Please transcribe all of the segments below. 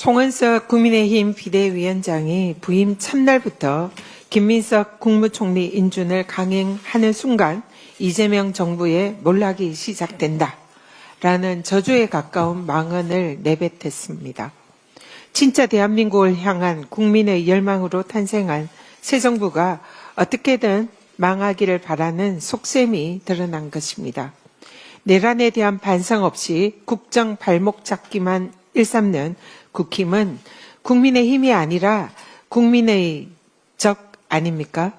송은석 국민의힘 비대위원장이 부임 첫날부터 김민석 국무총리 인준을 강행하는 순간 이재명 정부의 몰락이 시작된다라는 저주에 가까운 망언을 내뱉었습니다. 진짜 대한민국을 향한 국민의 열망으로 탄생한 새 정부가 어떻게든 망하기를 바라는 속셈이 드러난 것입니다. 내란에 대한 반성 없이 국정 발목 잡기만 일삼는 국힘은 국민의 힘이 아니라 국민의 적 아닙니까?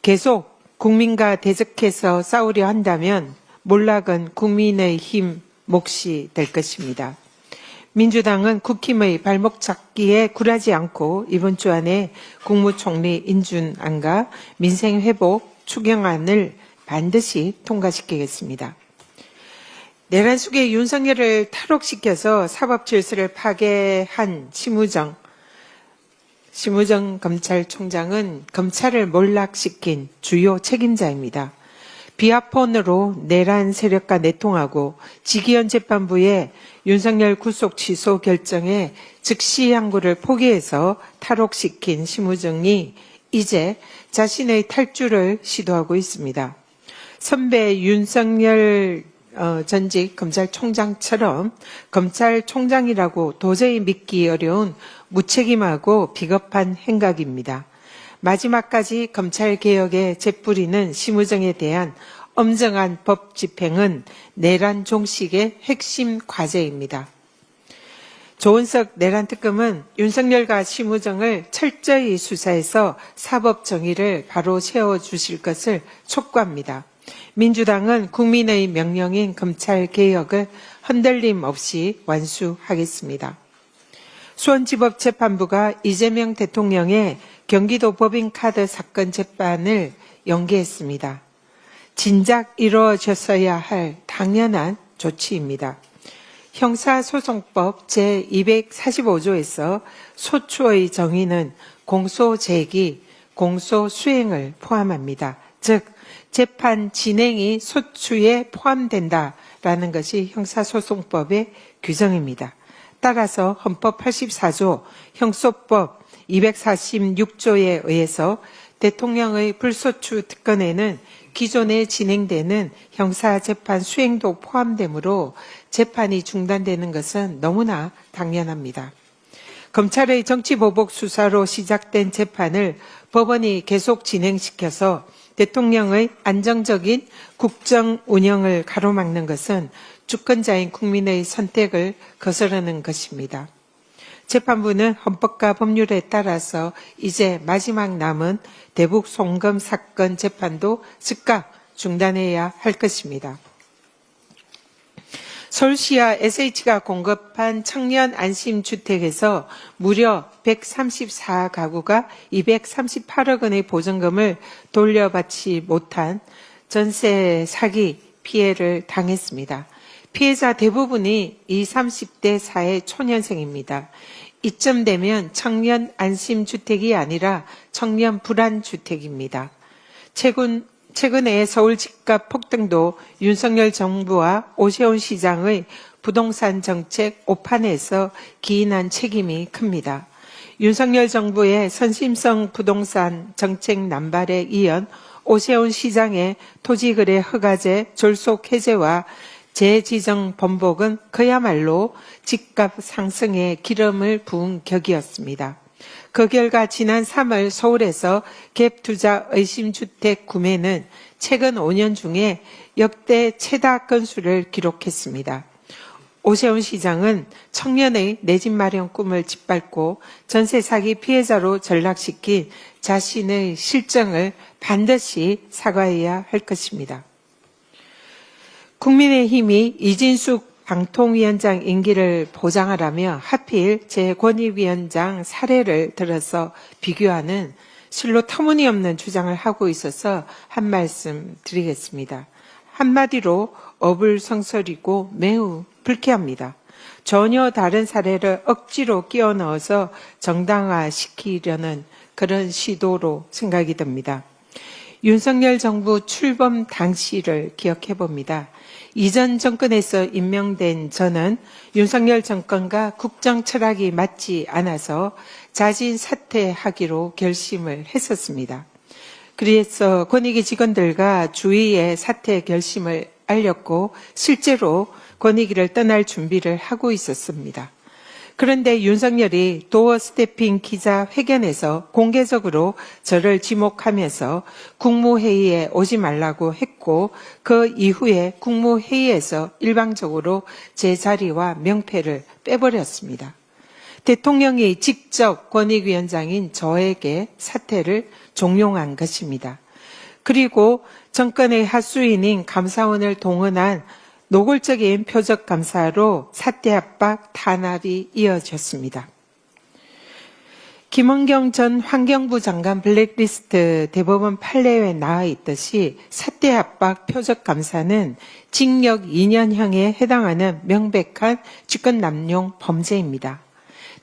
계속 국민과 대적해서 싸우려 한다면 몰락은 국민의 힘 몫이 될 것입니다. 민주당은 국힘의 발목 잡기에 굴하지 않고 이번 주 안에 국무총리 인준안과 민생회복 추경안을 반드시 통과시키겠습니다. 내란 속에 윤석열을 탈옥시켜서 사법 질서를 파괴한 심우정 검찰총장은 검찰을 몰락시킨 주요 책임자입니다. 비아폰으로 내란 세력과 내통하고 지기현 재판부의 윤석열 구속 취소 결정에 즉시 항고를 포기해서 탈옥시킨 심우정이 이제 자신의 탈주를 시도하고 있습니다. 선배 윤석열 전직 검찰총장처럼 검찰총장이라고 도저히 믿기 어려운 무책임하고 비겁한 행각입니다. 마지막까지 검찰개혁에 재뿌리는 심우정에 대한 엄정한 법 집행은 내란 종식의 핵심 과제입니다. 조은석 내란특검은 윤석열과 심우정을 철저히 수사해서 사법 정의를 바로 세워주실 것을 촉구합니다. 민주당은 국민의 명령인 검찰개혁을 흔들림 없이 완수하겠습니다. 수원지법재판부가 이재명 대통령의 경기도 법인카드 사건 재판을 연기했습니다. 진작 이루어졌어야 할 당연한 조치입니다. 형사소송법 제245조에서 소추의 정의는 공소제기, 공소수행을 포함합니다. 즉 재판 진행이 소추에 포함된다라는 것이 형사소송법의 규정입니다. 따라서 헌법 84조, 형소법 246조에 의해서 대통령의 불소추 특권에는 기존에 진행되는 형사재판 수행도 포함되므로 재판이 중단되는 것은 너무나 당연합니다. 검찰의 정치보복 수사로 시작된 재판을 법원이 계속 진행시켜서 대통령의 안정적인 국정 운영을 가로막는 것은 주권자인 국민의 선택을 거스르는 것입니다. 재판부는 헌법과 법률에 따라서 이제 마지막 남은 대북 송금 사건 재판도 즉각 중단해야 할 것입니다. 서울시와 SH가 공급한 청년 안심주택에서 무려 134가구가 238억 원의 보증금을 돌려받지 못한 전세 사기 피해를 당했습니다. 피해자 대부분이 20, 30대 사회 초년생입니다. 이쯤 되면 청년 안심주택이 아니라 청년 불안주택입니다. 최근에 서울 집값 폭등도 윤석열 정부와 오세훈 시장의 부동산 정책 오판에서 기인한 책임이 큽니다. 윤석열 정부의 선심성 부동산 정책 남발에 이은 오세훈 시장의 토지거래 허가제 졸속 해제와 재지정 번복은 그야말로 집값 상승에 기름을 부은 격이었습니다. 그 결과 지난 3월 서울에서 갭투자 의심주택 구매는 최근 5년 중에 역대 최다 건수를 기록했습니다. 오세훈 시장은 청년의 내 집 마련 꿈을 짓밟고 전세 사기 피해자로 전락시킨 자신의 실정을 반드시 사과해야 할 것입니다. 국민의힘이 이진숙 방통위원장 임기를 보장하라며 하필 제 권위위원장 사례를 들어서 비교하는 실로 터무니없는 주장을 하고 있어서 한 말씀 드리겠습니다. 한마디로 어불성설이고 매우 불쾌합니다. 전혀 다른 사례를 억지로 끼워 넣어서 정당화시키려는 그런 시도로 생각이 듭니다. 윤석열 정부 출범 당시를 기억해 봅니다. 이전 정권에서 임명된 저는 윤석열 정권과 국정 철학이 맞지 않아서 자진 사퇴하기로 결심을 했었습니다. 그래서 권익위 직원들과 주위에 사퇴 결심을 알렸고 실제로 권익위를 떠날 준비를 하고 있었습니다. 그런데 윤석열이 도어 스태핑 기자회견에서 공개적으로 저를 지목하면서 국무회의에 오지 말라고 했고 그 이후에 국무회의에서 일방적으로 제 자리와 명패를 빼버렸습니다. 대통령이 직접 권익위원장인 저에게 사퇴를 종용한 것입니다. 그리고 정권의 하수인인 감사원을 동원한 노골적인 표적 감사로 사퇴 압박 탄압이 이어졌습니다. 김원경 전 환경부 장관 블랙리스트 대법원 판례에 나와 있듯이 사퇴 압박 표적 감사는 징역 2년형에 해당하는 명백한 직권남용 범죄입니다.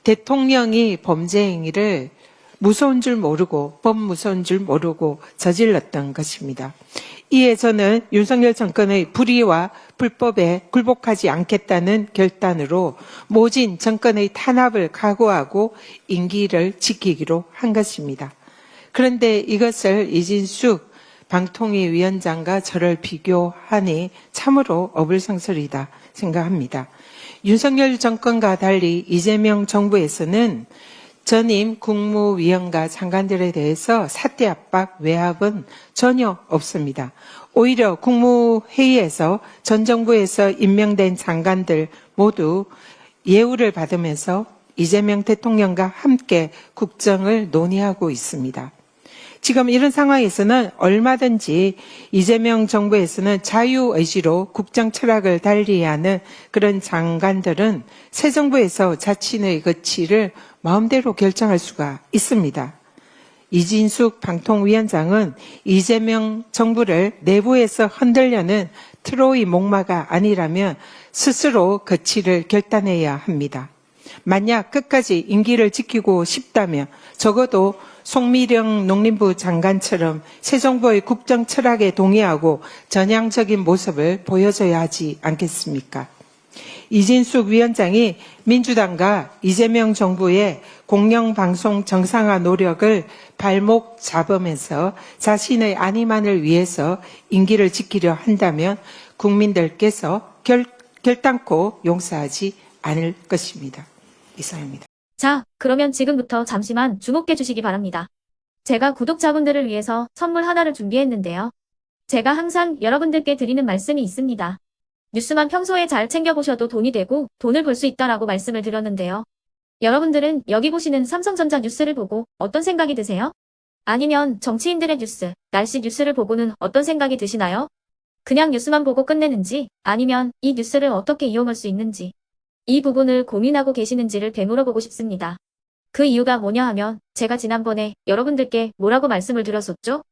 대통령이 범죄 행위를 무서운 줄 모르고 무서운 줄 모르고 저질렀던 것입니다. 이에 저는 윤석열 정권의 불의와 불법에 굴복하지 않겠다는 결단으로 모진 정권의 탄압을 각오하고 임기를 지키기로 한 것입니다. 그런데 이것을 이진숙 방통위 위원장과 저를 비교하니 참으로 어불성설이다 생각합니다. 윤석열 정권과 달리 이재명 정부에서는 전임 국무위원과 장관들에 대해서 사퇴 압박 외압은 전혀 없습니다. 오히려 국무회의에서 전 정부에서 임명된 장관들 모두 예우를 받으면서 이재명 대통령과 함께 국정을 논의하고 있습니다. 지금 이런 상황에서는 얼마든지 이재명 정부에서는 자유의지로 국정 철학을 달리하는 그런 장관들은 새 정부에서 자신의 가치를 마음대로 결정할 수가 있습니다. 이진숙 방통위원장은 이재명 정부를 내부에서 흔들려는 트로이 목마가 아니라면 스스로 가치를 결단해야 합니다. 만약 끝까지 임기를 지키고 싶다면 적어도 송미령 농림부 장관처럼 새 정부의 국정 철학에 동의하고 전향적인 모습을 보여줘야 하지 않겠습니까? 이진숙 위원장이 민주당과 이재명 정부의 공영방송 정상화 노력을 발목 잡으면서 자신의 안위만을 위해서 임기를 지키려 한다면 국민들께서 결단코 용서하지 않을 것입니다. 이상입니다. 자, 그러면 지금부터 잠시만 주목해 주시기 바랍니다. 제가 구독자분들을 위해서 선물 하나를 준비했는데요. 제가 항상 여러분들께 드리는 말씀이 있습니다. 뉴스만 평소에 잘 챙겨보셔도 돈이 되고 돈을 벌 수 있다라고 말씀을 드렸는데요. 여러분들은 여기 보시는 삼성전자 뉴스를 보고 어떤 생각이 드세요? 아니면 정치인들의 뉴스, 날씨 뉴스를 보고는 어떤 생각이 드시나요? 그냥 뉴스만 보고 끝내는지 아니면 이 뉴스를 어떻게 이용할 수 있는지 이 부분을 고민하고 계시는지를 되물어보고 싶습니다. 그 이유가 뭐냐 하면 제가 지난번에 여러분들께 뭐라고 말씀을 드렸었죠?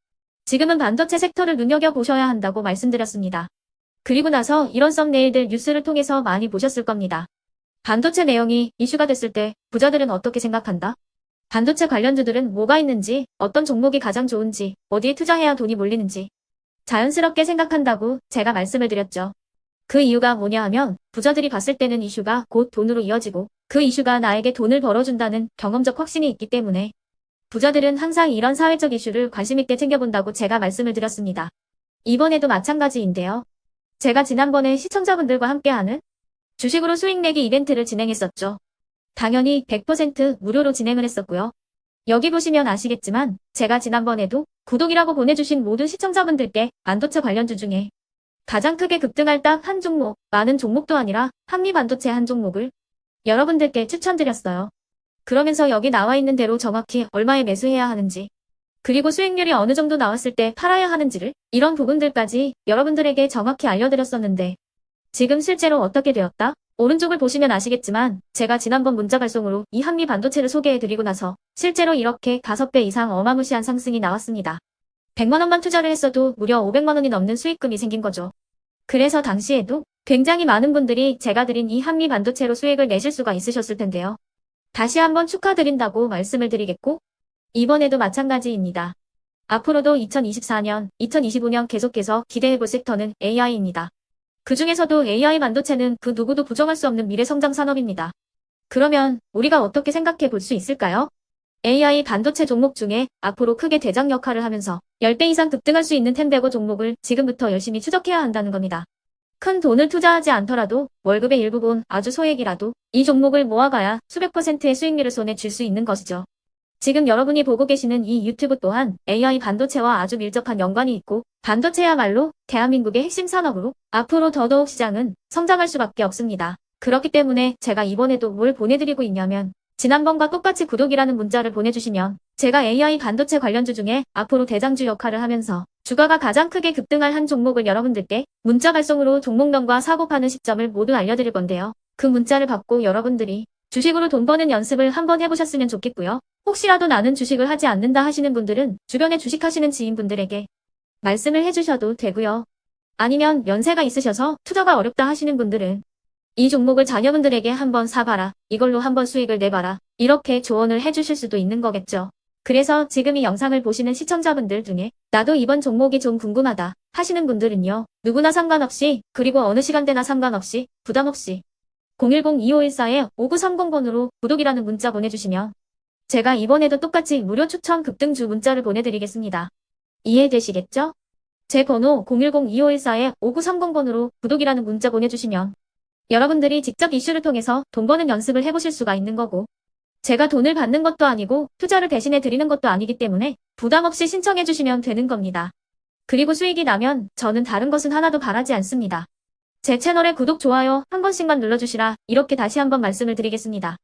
지금은 반도체 섹터를 눈여겨보셔야 한다고 말씀드렸습니다. 그리고 나서 이런 썸네일들 뉴스를 통해서 많이 보셨을 겁니다. 반도체 내용이 이슈가 됐을 때 부자들은 어떻게 생각한다? 반도체 관련주들은 뭐가 있는지, 어떤 종목이 가장 좋은지, 어디에 투자해야 돈이 몰리는지 자연스럽게 생각한다고 제가 말씀을 드렸죠. 그 이유가 뭐냐 하면 부자들이 봤을 때는 이슈가 곧 돈으로 이어지고 그 이슈가 나에게 돈을 벌어준다는 경험적 확신이 있기 때문에 부자들은 항상 이런 사회적 이슈를 관심 있게 챙겨본다고 제가 말씀을 드렸습니다. 이번에도 마찬가지인데요. 제가 지난번에 시청자분들과 함께하는 주식으로 수익 내기 이벤트를 진행했었죠. 당연히 100% 무료로 진행을 했었고요. 여기 보시면 아시겠지만 제가 지난번에도 구독이라고 보내주신 모든 시청자분들께 반도체 관련주 중에 가장 크게 급등할 딱 한 종목, 많은 종목도 아니라 한미반도체 한 종목을 여러분들께 추천드렸어요. 그러면서 여기 나와 있는 대로 정확히 얼마에 매수해야 하는지, 그리고 수익률이 어느 정도 나왔을 때 팔아야 하는지를 이런 부분들까지 여러분들에게 정확히 알려드렸었는데 지금 실제로 어떻게 되었다? 오른쪽을 보시면 아시겠지만 제가 지난번 문자 발송으로 이 한미반도체를 소개해드리고 나서 실제로 이렇게 5배 이상 어마무시한 상승이 나왔습니다. 100만 원만 투자를 했어도 무려 500만 원이 넘는 수익금이 생긴 거죠. 그래서 당시에도 굉장히 많은 분들이 제가 드린 이 한미 반도체로 수익을 내실 수가 있으셨을 텐데요. 다시 한번 축하드린다고 말씀을 드리겠고 이번에도 마찬가지입니다. 앞으로도 2024년, 2025년 계속해서 기대해볼 섹터는 AI입니다. 그 중에서도 AI 반도체는 그 누구도 부정할 수 없는 미래 성장 산업입니다. 그러면 우리가 어떻게 생각해 볼 수 있을까요? AI 반도체 종목 중에 앞으로 크게 대장 역할을 하면서 10배 이상 급등할 수 있는 텐베고 종목을 지금부터 열심히 추적해야 한다는 겁니다. 큰 돈을 투자하지 않더라도 월급의 일부분 아주 소액이라도 이 종목을 모아가야 수백 %의 수익률을 손에 쥘 수 있는 것이죠. 지금 여러분이 보고 계시는 이 유튜브 또한 AI 반도체와 아주 밀접한 연관이 있고 반도체야말로 대한민국의 핵심 산업으로 앞으로 더더욱 시장은 성장할 수밖에 없습니다. 그렇기 때문에 제가 이번에도 뭘 보내드리고 있냐면 지난번과 똑같이 구독이라는 문자를 보내주시면 제가 AI 반도체 관련주 중에 앞으로 대장주 역할을 하면서 주가가 가장 크게 급등할 한 종목을 여러분들께 문자 발송으로 종목명과 사고 파는 시점을 모두 알려드릴 건데요. 그 문자를 받고 여러분들이 주식으로 돈 버는 연습을 한번 해보셨으면 좋겠고요. 혹시라도 나는 주식을 하지 않는다 하시는 분들은 주변에 주식하시는 지인분들에게 말씀을 해주셔도 되고요. 아니면 연세가 있으셔서 투자가 어렵다 하시는 분들은 이 종목을 자녀분들에게 한번 사봐라. 이걸로 한번 수익을 내봐라. 이렇게 조언을 해주실 수도 있는 거겠죠. 그래서 지금 이 영상을 보시는 시청자분들 중에 나도 이번 종목이 좀 궁금하다 하시는 분들은요. 누구나 상관없이 그리고 어느 시간대나 상관없이 부담 없이 010-2514-5930번으로 구독이라는 문자 보내주시면 제가 이번에도 똑같이 무료 추천 급등주 문자를 보내드리겠습니다. 이해되시겠죠? 제 번호 010-2514-5930번으로 구독이라는 문자 보내주시면 여러분들이 직접 이슈를 통해서 돈 버는 연습을 해보실 수가 있는 거고 제가 돈을 받는 것도 아니고 투자를 대신해 드리는 것도 아니기 때문에 부담 없이 신청해 주시면 되는 겁니다. 그리고 수익이 나면 저는 다른 것은 하나도 바라지 않습니다. 제 채널에 구독, 좋아요 한 번씩만 눌러주시라 이렇게 다시 한번 말씀을 드리겠습니다.